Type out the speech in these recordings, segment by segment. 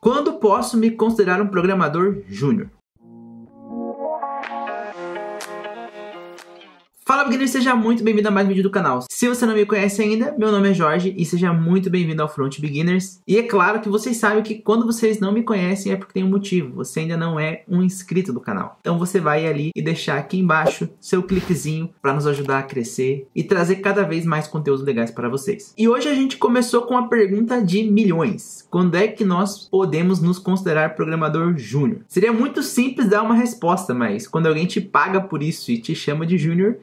Quando posso me considerar um programador júnior? Fala, beginner, seja muito bem-vindo a mais um vídeo do canal. Se você não me conhece ainda, meu nome é Jorge e seja muito bem-vindo ao Front Beginners. E é claro que vocês sabem que quando vocês não me conhecem é porque tem um motivo. Você ainda não é um inscrito do canal. Então você vai ali e deixar aqui embaixo seu cliquezinho para nos ajudar a crescer e trazer cada vez mais conteúdos legais para vocês. E hoje a gente começou com a pergunta de milhões. Quando é que nós podemos nos considerar programador júnior? Seria muito simples dar uma resposta, mas quando alguém te paga por isso e te chama de júnior,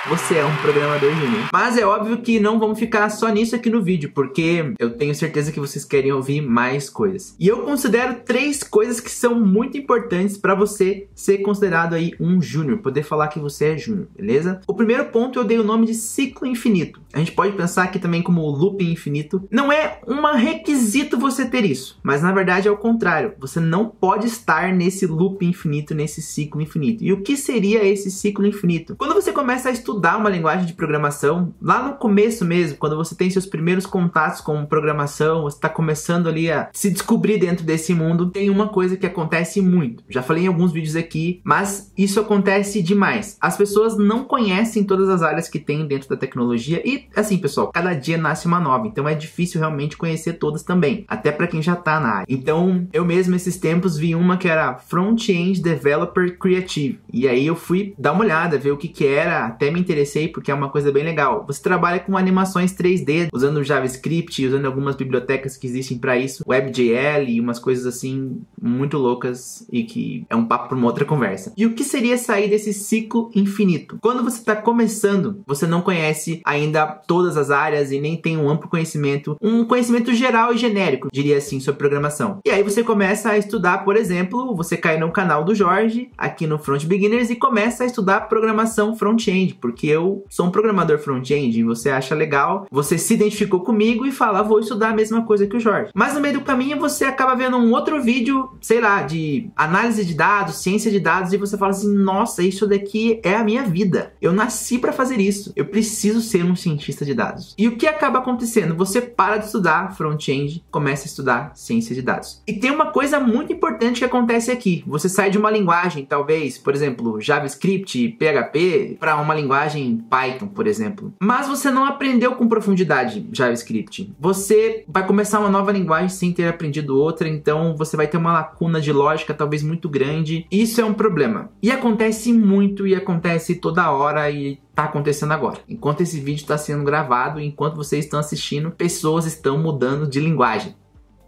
você é um programador júnior. Mas é óbvio que não vamos ficar só nisso aqui no vídeo, porque eu tenho certeza que vocês querem ouvir mais coisas. E eu considero 3 coisas que são muito importantes para você ser considerado aí um júnior, poder falar que você é júnior, beleza? O primeiro ponto eu dei o nome de ciclo infinito. A gente pode pensar aqui também como looping infinito. Não é um requisito você ter isso, mas na verdade é o contrário. Você não pode estar nesse loop infinito, nesse ciclo infinito. E o que seria esse ciclo infinito? Quando você começa a estudar uma linguagem de programação, lá no começo mesmo, quando você tem seus primeiros contatos com programação, você está começando ali a se descobrir dentro desse mundo, tem uma coisa que acontece muito. Já falei em alguns vídeos aqui, mas isso acontece demais. As pessoas não conhecem todas as áreas que tem dentro da tecnologia e, assim, pessoal, cada dia nasce uma nova, então é difícil realmente conhecer todas também, até para quem já tá na área. Então, eu mesmo esses tempos vi uma que era Front-End Developer Creative, e aí eu fui dar uma olhada, ver o que era, até me interessei porque é uma coisa bem legal. Você trabalha com animações 3D, usando JavaScript, usando algumas bibliotecas que existem para isso, WebGL e umas coisas assim muito loucas e que é um papo para uma outra conversa. E o que seria sair desse ciclo infinito? Quando você está começando, você não conhece ainda todas as áreas e nem tem um amplo conhecimento, um conhecimento geral e genérico, diria assim, sobre programação. E aí você começa a estudar, por exemplo, você cai no canal do Jorge, aqui no Front Beginners, e começa a estudar programação front-end, porque eu sou um programador front-end e você acha legal, você se identificou comigo e fala, vou estudar a mesma coisa que o Jorge. Mas no meio do caminho você acaba vendo um outro vídeo, sei lá, de análise de dados, ciência de dados, e você fala assim, nossa, isso daqui é a minha vida. Eu nasci para fazer isso. Eu preciso ser um cientista de dados. E o que acaba acontecendo? Você para de estudar front-end, começa a estudar ciência de dados. E tem uma coisa muito importante que acontece aqui. Você sai de uma linguagem, talvez, por exemplo, JavaScript, PHP, para uma linguagem Python, por exemplo. Mas você não aprendeu com profundidade JavaScript. Você vai começar uma nova linguagem sem ter aprendido outra, então você vai ter uma lacuna de lógica talvez muito grande. Isso é um problema. E acontece muito e acontece toda hora e tá acontecendo agora. Enquanto esse vídeo está sendo gravado, enquanto vocês estão assistindo, pessoas estão mudando de linguagem.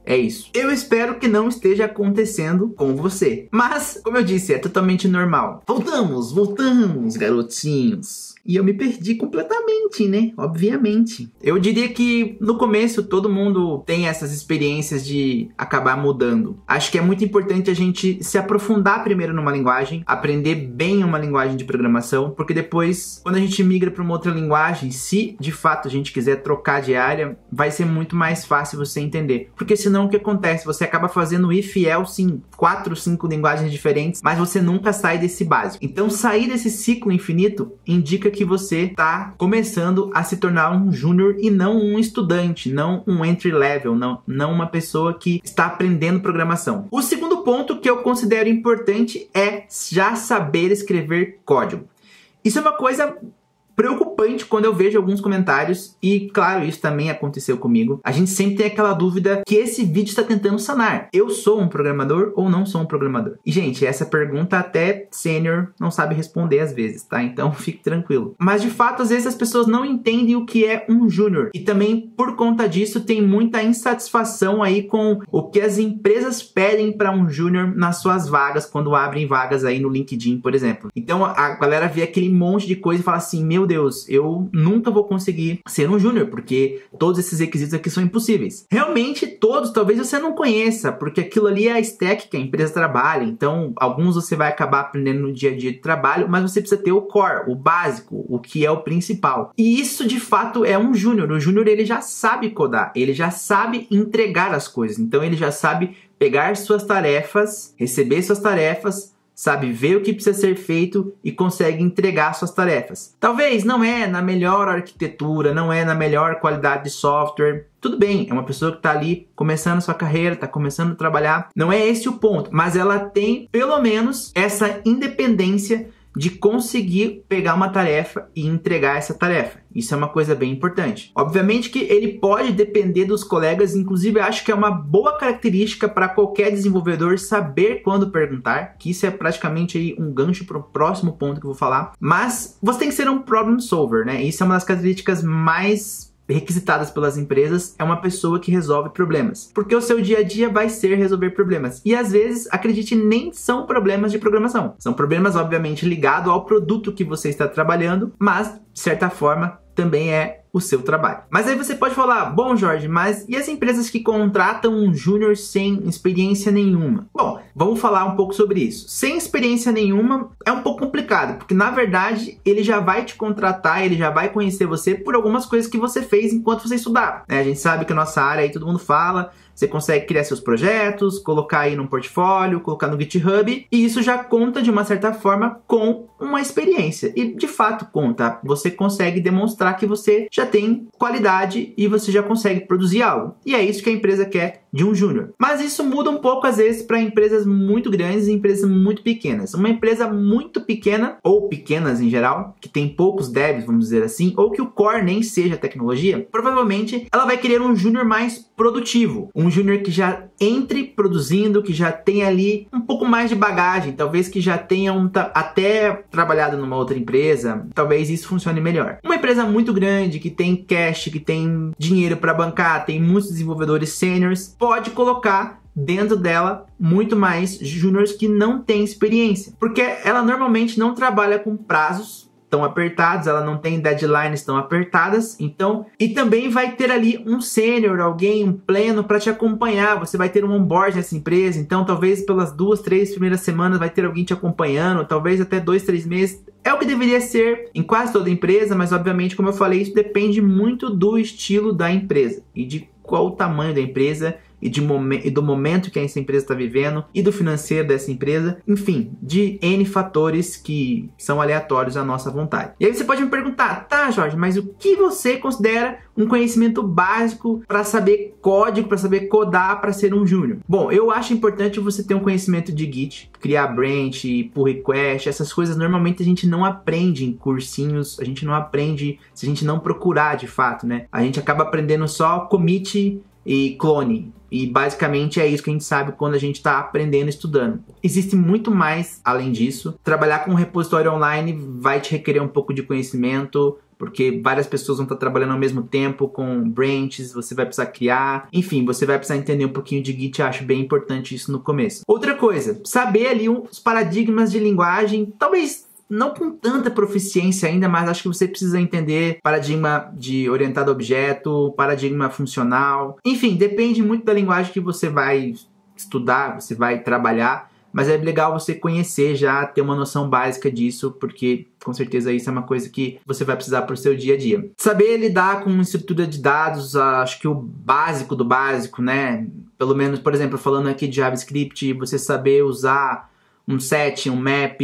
É isso. Eu espero que não esteja acontecendo com você. Mas, como eu disse, é totalmente normal. Voltamos, garotinhos. E eu me perdi completamente, né? Obviamente. Eu diria que no começo todo mundo tem essas experiências de acabar mudando. Acho que é muito importante a gente se aprofundar primeiro numa linguagem, aprender bem uma linguagem de programação, porque depois, quando a gente migra para uma outra linguagem, se de fato a gente quiser trocar de área, vai ser muito mais fácil você entender. Porque senão o que acontece? Você acaba fazendo if e else em 4, 5 linguagens diferentes, mas você nunca sai desse básico. Então sair desse ciclo infinito indica que você está começando a se tornar um júnior e não um estudante, não um entry level, não uma pessoa que está aprendendo programação. O segundo ponto que eu considero importante é já saber escrever código. Isso é uma coisa preocupante quando eu vejo alguns comentários, e claro, isso também aconteceu comigo. A gente sempre tem aquela dúvida que esse vídeo está tentando sanar. Eu sou um programador ou não sou um programador? E gente, essa pergunta até sênior não sabe responder às vezes, tá? Então fique tranquilo. Mas de fato, às vezes as pessoas não entendem o que é um júnior. E também por conta disso tem muita insatisfação aí com o que as empresas pedem para um júnior nas suas vagas, quando abrem vagas aí no LinkedIn, por exemplo. Então a galera vê aquele monte de coisa e fala assim, meu Deus, eu nunca vou conseguir ser um júnior, porque todos esses requisitos aqui são impossíveis. Realmente todos, talvez você não conheça, porque aquilo ali é a stack que a empresa trabalha, então alguns você vai acabar aprendendo no dia a dia de trabalho, mas você precisa ter o core, o básico, o que é o principal. E isso de fato é um júnior. O júnior ele já sabe codar, ele já sabe entregar as coisas, então ele já sabe pegar suas tarefas, receber suas tarefas, sabe ver o que precisa ser feito e consegue entregar suas tarefas. Talvez não é na melhor arquitetura, não é na melhor qualidade de software. Tudo bem, é uma pessoa que está ali começando sua carreira, está começando a trabalhar. Não é esse o ponto, mas ela tem pelo menos essa independência de conseguir pegar uma tarefa e entregar essa tarefa. Isso é uma coisa bem importante. Obviamente que ele pode depender dos colegas, inclusive acho que é uma boa característica para qualquer desenvolvedor saber quando perguntar, que isso é praticamente aí um gancho para o próximo ponto que eu vou falar. Mas você tem que ser um problem solver, né? Isso é uma das características mais requisitadas pelas empresas, é uma pessoa que resolve problemas. Porque o seu dia a dia vai ser resolver problemas. E às vezes, acredite, nem são problemas de programação. São problemas, obviamente, ligados ao produto que você está trabalhando, mas, de certa forma, também é o seu trabalho. Mas aí você pode falar, bom Jorge, mas e as empresas que contratam um júnior sem experiência nenhuma? Bom, vamos falar um pouco sobre isso. Sem experiência nenhuma é um pouco complicado, porque na verdade ele já vai te contratar, ele já vai conhecer você por algumas coisas que você fez enquanto você estudava. A gente sabe que a nossa área aí todo mundo fala, você consegue criar seus projetos, colocar aí num portfólio, colocar no GitHub, e isso já conta de uma certa forma com uma experiência. E de fato conta, você consegue demonstrar que você já tem qualidade e você já consegue produzir algo. E é isso que a empresa quer de um júnior. Mas isso muda um pouco às vezes para empresas muito grandes e empresas muito pequenas. Uma empresa muito pequena, ou pequenas em geral, que tem poucos devs, vamos dizer assim, ou que o core nem seja tecnologia, provavelmente ela vai querer um júnior mais produtivo. Um júnior que já entre produzindo, que já tenha ali um pouco mais de bagagem, talvez que já tenha até trabalhado numa outra empresa, talvez isso funcione melhor. Uma empresa muito grande, que tem cash, que tem dinheiro para bancar, tem muitos desenvolvedores seniors, pode colocar dentro dela muito mais júniors que não têm experiência, porque ela normalmente não trabalha com prazos tão apertados, ela não tem deadlines tão apertadas, então, e também vai ter ali um sênior, alguém, um pleno para te acompanhar, você vai ter um onboard nessa empresa, então talvez pelas 2, 3 primeiras semanas vai ter alguém te acompanhando, talvez até 2, 3 meses, é o que deveria ser em quase toda empresa, mas obviamente, como eu falei, isso depende muito do estilo da empresa e de qual o tamanho da empresa e do momento que essa empresa está vivendo e do financeiro dessa empresa, enfim, de N fatores que são aleatórios à nossa vontade. E aí você pode me perguntar, tá Jorge, mas o que você considera um conhecimento básico para saber código, para saber codar, para ser um júnior? Bom, eu acho importante você ter um conhecimento de Git, criar branch, pull request, essas coisas normalmente a gente não aprende em cursinhos, a gente não aprende se a gente não procurar de fato, né? A gente acaba aprendendo só commit e clone. E basicamente é isso que a gente sabe quando a gente está aprendendo, estudando. Existe muito mais além disso. Trabalhar com um repositório online vai te requerer um pouco de conhecimento, porque várias pessoas vão estar trabalhando ao mesmo tempo com branches, você vai precisar criar. Enfim, você vai precisar entender um pouquinho de Git, eu acho bem importante isso no começo. Outra coisa, saber ali os paradigmas de linguagem, talvez não com tanta proficiência ainda, mas acho que você precisa entender paradigma de orientado a objeto, paradigma funcional. Enfim, depende muito da linguagem que você vai estudar, você vai trabalhar, mas é legal você conhecer já, ter uma noção básica disso, porque com certeza isso é uma coisa que você vai precisar para o seu dia a dia. Saber lidar com estrutura de dados, acho que o básico do básico, né? Pelo menos, por exemplo, falando aqui de JavaScript, você saber usar um set, um map,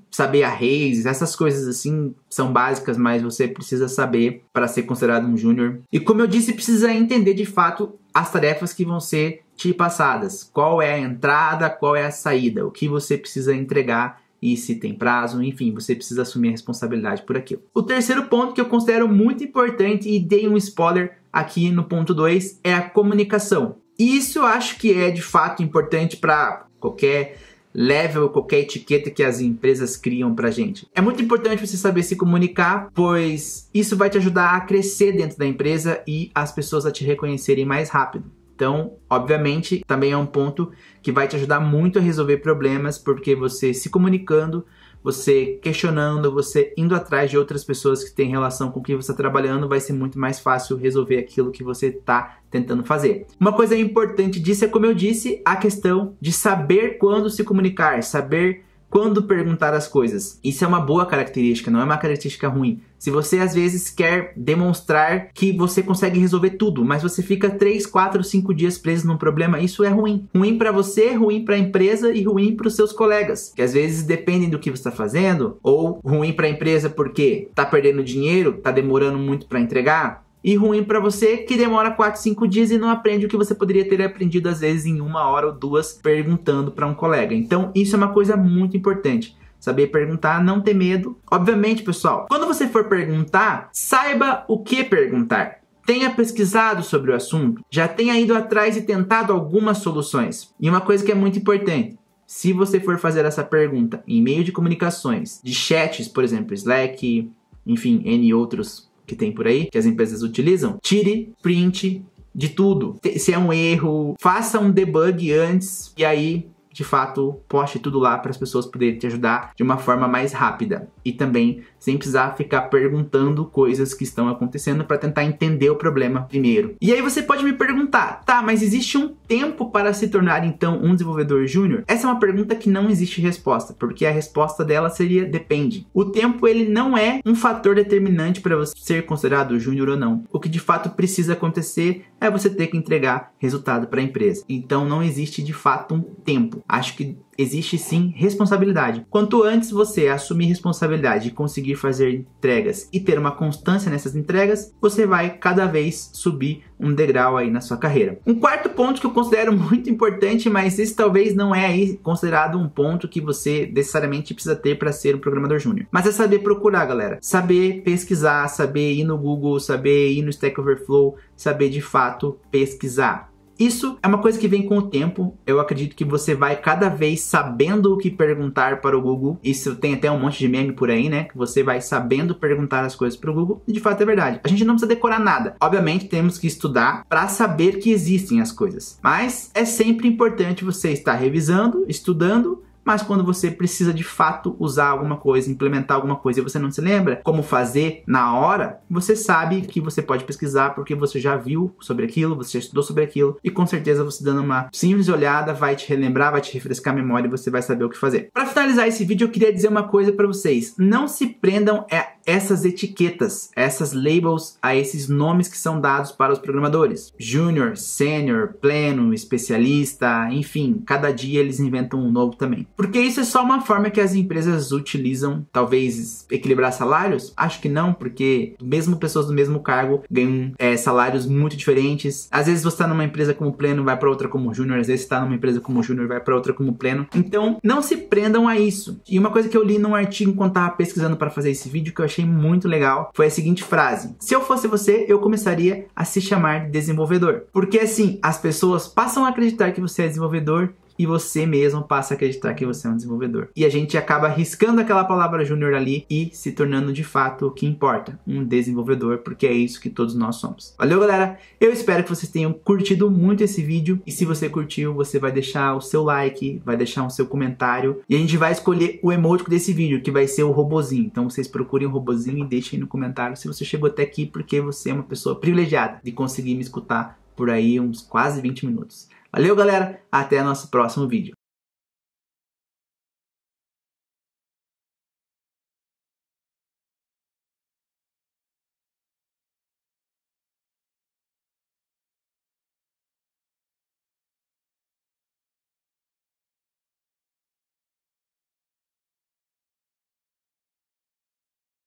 saber arrays, essas coisas assim são básicas, mas você precisa saber para ser considerado um júnior. E como eu disse, precisa entender de fato as tarefas que vão ser te passadas. Qual é a entrada, qual é a saída, o que você precisa entregar e se tem prazo, enfim, você precisa assumir a responsabilidade por aquilo. O terceiro ponto que eu considero muito importante e dei um spoiler aqui no ponto 2 é a comunicação. Isso eu acho que é de fato importante para qualquer level, qualquer etiqueta que as empresas criam pra gente. É muito importante você saber se comunicar, pois isso vai te ajudar a crescer dentro da empresa e as pessoas a te reconhecerem mais rápido. Então, obviamente, também é um ponto que vai te ajudar muito a resolver problemas, porque você se comunicando, você questionando, você indo atrás de outras pessoas que têm relação com o que você está trabalhando, vai ser muito mais fácil resolver aquilo que você está tentando fazer. Uma coisa importante disso é, como eu disse, a questão de saber quando se comunicar, saber quando perguntar as coisas. Isso é uma boa característica, não é uma característica ruim. Se você às vezes quer demonstrar que você consegue resolver tudo, mas você fica 3, 4, 5 dias preso num problema, isso é ruim. Ruim para você, ruim para a empresa e ruim para os seus colegas, que às vezes dependem do que você está fazendo, ou ruim para a empresa porque está perdendo dinheiro, está demorando muito para entregar, e ruim para você que demora 4, 5 dias e não aprende o que você poderia ter aprendido às vezes em 1 hora ou 2 perguntando para um colega. Então isso é uma coisa muito importante. Saber perguntar, não ter medo. Obviamente, pessoal, quando você for perguntar, saiba o que perguntar. Tenha pesquisado sobre o assunto, já tenha ido atrás e tentado algumas soluções. E uma coisa que é muito importante, se você for fazer essa pergunta em meio de comunicações, de chats, por exemplo, Slack, enfim, N outros que tem por aí, que as empresas utilizam, tire print de tudo. Se é um erro, faça um debug antes e aí, de fato, poste tudo lá para as pessoas poderem te ajudar de uma forma mais rápida. E também sem precisar ficar perguntando coisas que estão acontecendo para tentar entender o problema primeiro. E aí você pode me perguntar, tá, mas existe um tempo para se tornar então um desenvolvedor júnior? Essa é uma pergunta que não existe resposta, porque a resposta dela seria depende. O tempo ele não é um fator determinante para você ser considerado júnior ou não. O que de fato precisa acontecer é você ter que entregar resultado para a empresa. Então não existe de fato um tempo. Acho que existe sim responsabilidade. Quanto antes você assumir responsabilidade e conseguir fazer entregas e ter uma constância nessas entregas, você vai cada vez subir um degrau aí na sua carreira. Um quarto ponto que eu considero muito importante, mas esse talvez não é aí considerado um ponto que você necessariamente precisa ter para ser um programador júnior. Mas é saber procurar, galera. Saber pesquisar, saber ir no Google, saber ir no Stack Overflow, saber de fato pesquisar. Isso é uma coisa que vem com o tempo. Eu acredito que você vai cada vez sabendo o que perguntar para o Google. Isso tem até um monte de meme por aí, né? Que você vai sabendo perguntar as coisas para o Google. E de fato é verdade. A gente não precisa decorar nada. Obviamente temos que estudar para saber que existem as coisas. Mas é sempre importante você estar revisando, estudando. Mas quando você precisa de fato usar alguma coisa, implementar alguma coisa e você não se lembra como fazer na hora, você sabe que você pode pesquisar porque você já viu sobre aquilo, você já estudou sobre aquilo e com certeza você dando uma simples olhada vai te relembrar, vai te refrescar a memória e você vai saber o que fazer. Para finalizar esse vídeo eu queria dizer uma coisa para vocês, não se prendam a essas etiquetas, essas labels, a esses nomes que são dados para os programadores. Júnior, sênior, pleno, especialista, enfim, cada dia eles inventam um novo também. Porque isso é só uma forma que as empresas utilizam, talvez equilibrar salários? Acho que não, porque mesmo pessoas do mesmo cargo ganham salários muito diferentes. Às vezes você está numa empresa como pleno, vai para outra como júnior, às vezes está numa empresa como júnior, vai para outra como pleno. Então, não se prendam a isso. E uma coisa que eu li num artigo enquanto estava pesquisando para fazer esse vídeo, que eu achei muito legal, foi a seguinte frase: se eu fosse você, eu começaria a se chamar de desenvolvedor. Porque assim, as pessoas passam a acreditar que você é desenvolvedor e você mesmo passa a acreditar que você é um desenvolvedor. E a gente acaba arriscando aquela palavra júnior ali e se tornando de fato o que importa, um desenvolvedor, porque é isso que todos nós somos. Valeu, galera? Eu espero que vocês tenham curtido muito esse vídeo e se você curtiu, você vai deixar o seu like, vai deixar o seu comentário e a gente vai escolher o emoji desse vídeo, que vai ser o robozinho. Então vocês procurem o robozinho e deixem aí no comentário se você chegou até aqui, porque você é uma pessoa privilegiada de conseguir me escutar por aí uns quase 20 minutos. Valeu, galera. Até nosso próximo vídeo.